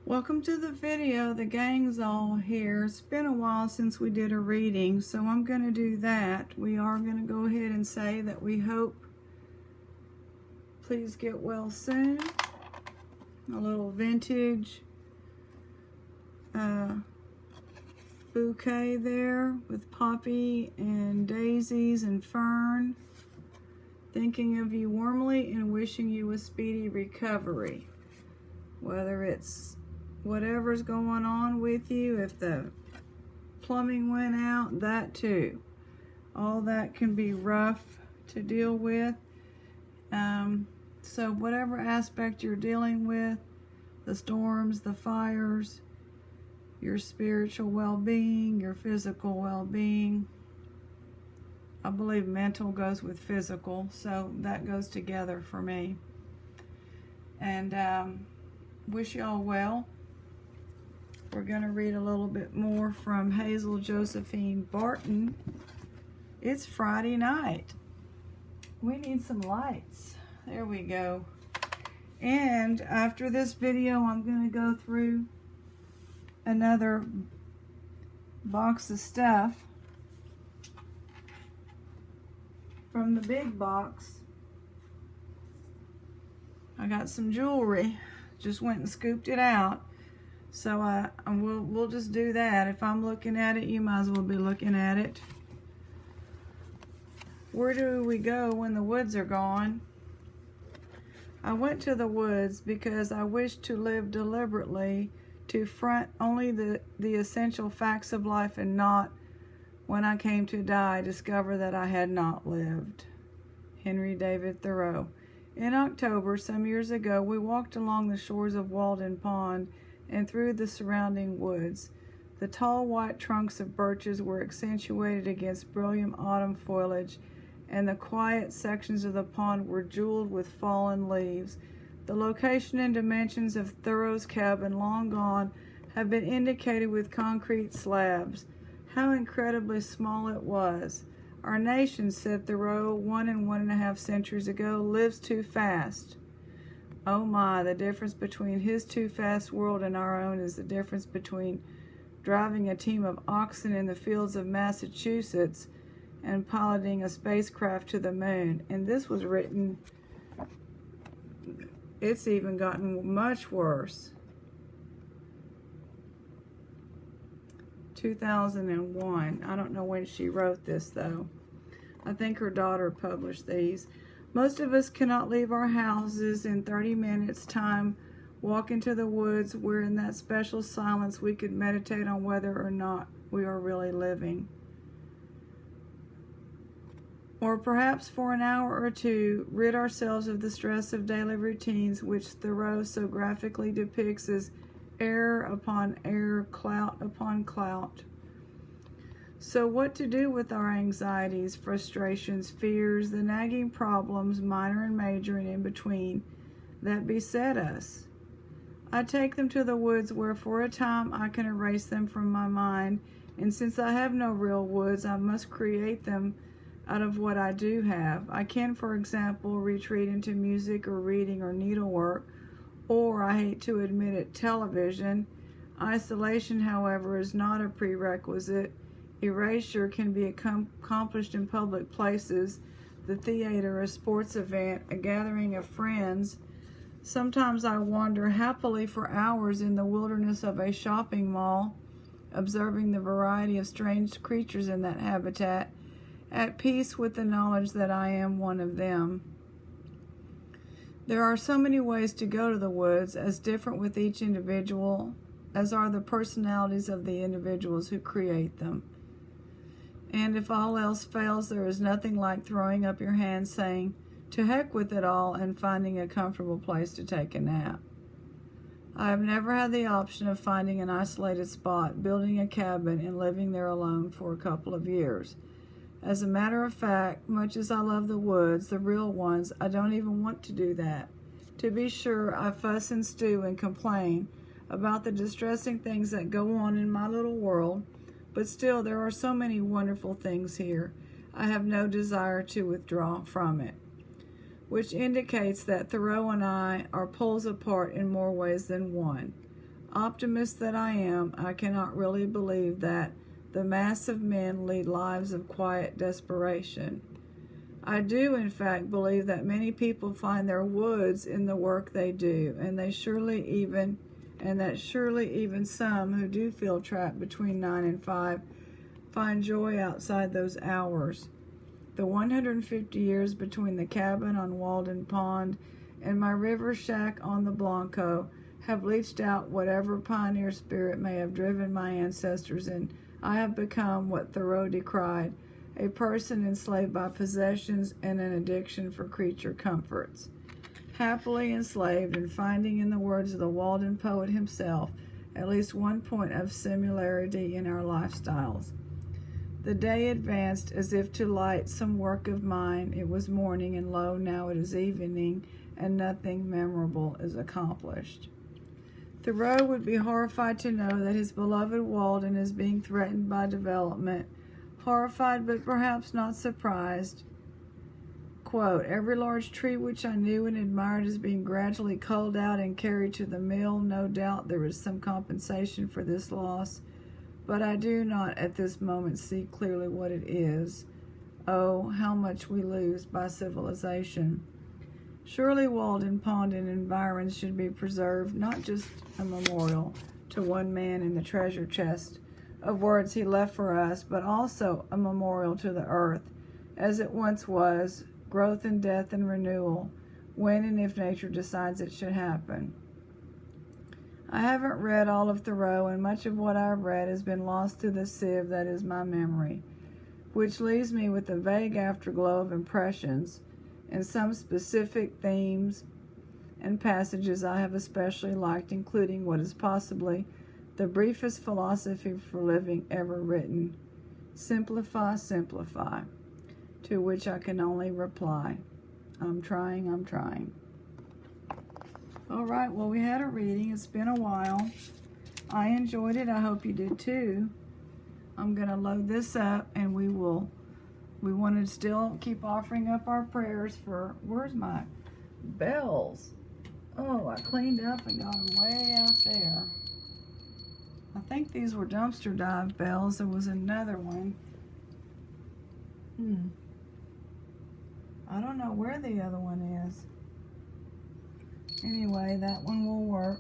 Welcome to the video. The gang's all here. It's been a while since we did a reading, so I'm going to do that. We are going to go ahead and say that we hope please get well soon. A little vintage bouquet there with poppy and daisies and fern. Thinking of you warmly and wishing you a speedy recovery. Whether it's whatever's going on with you, if the plumbing went out, that too. All that can be rough to deal with. So whatever aspect you're dealing with, the storms, the fires, your spiritual well-being, your physical well-being. I believe mental goes with physical, so that goes together for me. And wish you all well. We're going to read a little bit more from Hazel Josephine Barton. It's Friday night. We need some lights. There we go. And after this video, I'm going to go through another box of stuff from the big box. I got some jewelry. Just went and scooped it out. So we'll just do that. If I'm looking at it, you might as well be looking at it. Where do we go when the woods are gone? I went to the woods because I wished to live deliberately, to front only the essential facts of life, and not, when I came to die, discover that I had not lived. Henry David Thoreau. In October, some years ago, we walked along the shores of Walden Pond and through the surrounding woods. The tall white trunks of birches were accentuated against brilliant autumn foliage, and the quiet sections of the pond were jeweled with fallen leaves. The location and dimensions of Thoreau's cabin, long gone, have been indicated with concrete slabs. How incredibly small it was. Our nation, said Thoreau 1.5 centuries ago, lives too fast. Oh my, the difference between his too fast world and our own is the difference between driving a team of oxen in the fields of Massachusetts and piloting a spacecraft to the moon. And this was written, it's even gotten much worse. 2001. I don't know when she wrote this though. I think her daughter published these. Most of us cannot leave our houses in 30 minutes time, walk into the woods where in that special silence we could meditate on whether or not we are really living. Or perhaps for an hour or two, rid ourselves of the stress of daily routines which Thoreau so graphically depicts as error upon error, clout upon clout. So what to do with our anxieties, frustrations, fears, the nagging problems, minor and major and in between, that beset us? I take them to the woods where for a time I can erase them from my mind, and since I have no real woods, I must create them out of what I do have. I can, for example, retreat into music or reading or needlework, or, I hate to admit it, television. Isolation, however, is not a prerequisite. Erasure can be accomplished in public places, the theater, a sports event, a gathering of friends. Sometimes I wander happily for hours in the wilderness of a shopping mall, observing the variety of strange creatures in that habitat, at peace with the knowledge that I am one of them. There are so many ways to go to the woods, as different with each individual as are the personalities of the individuals who create them. And if all else fails, there is nothing like throwing up your hands, saying, to heck with it all, and finding a comfortable place to take a nap. I have never had the option of finding an isolated spot, building a cabin, and living there alone for a couple of years. As a matter of fact, much as I love the woods, the real ones, I don't even want to do that. To be sure, I fuss and stew and complain about the distressing things that go on in my little world, but still there are so many wonderful things here. I have no desire to withdraw from it. which indicates that Thoreau and I are poles apart in more ways than one. Optimist that I am, I cannot really believe that the mass of men lead lives of quiet desperation. I do, in fact, believe that many people find their woods in the work they do, and that surely even some who do feel trapped between 9 and 5 find joy outside those hours. The 150 years between the cabin on Walden Pond and my river shack on the Blanco have leached out whatever pioneer spirit may have driven my ancestors, and I have become what Thoreau decried, a person enslaved by possessions and an addiction for creature comforts. Happily enslaved and finding, in the words of the Walden poet himself, at least one point of similarity in our lifestyles. The day advanced as if to light some work of mine. It was morning, and lo, now it is evening, and nothing memorable is accomplished. Thoreau would be horrified to know that his beloved Walden is being threatened by development. Horrified, but perhaps not surprised. Quote, every large tree which I knew and admired is being gradually culled out and carried to the mill. No doubt there is some compensation for this loss, but I do not at this moment see clearly what it is. Oh, how much we lose by civilization. Surely Walden Pond and environs should be preserved, not just a memorial to one man in the treasure chest of words he left for us, but also a memorial to the earth, as it once was, growth and death and renewal, when and if nature decides it should happen. I haven't read all of Thoreau, and much of what I've read has been lost through the sieve that is my memory, which leaves me with a vague afterglow of impressions and some specific themes and passages I have especially liked, including what is possibly the briefest philosophy for living ever written, simplify, simplify, to which I can only reply, I'm trying. All right, well, we had a reading. It's been a while. I enjoyed it. I hope you did too. I'm going to load this up, and we want to still keep offering up our prayers for, where's my bells? Oh, I cleaned up and got them way out there. I think these were dumpster dive bells. There was another one. I don't know where the other one is. Anyway, that one will work.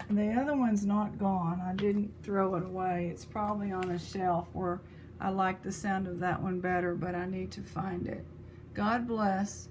The other one's not gone. I didn't throw it away. It's probably on a shelf where I like the sound of that one better, but I need to find it. God bless.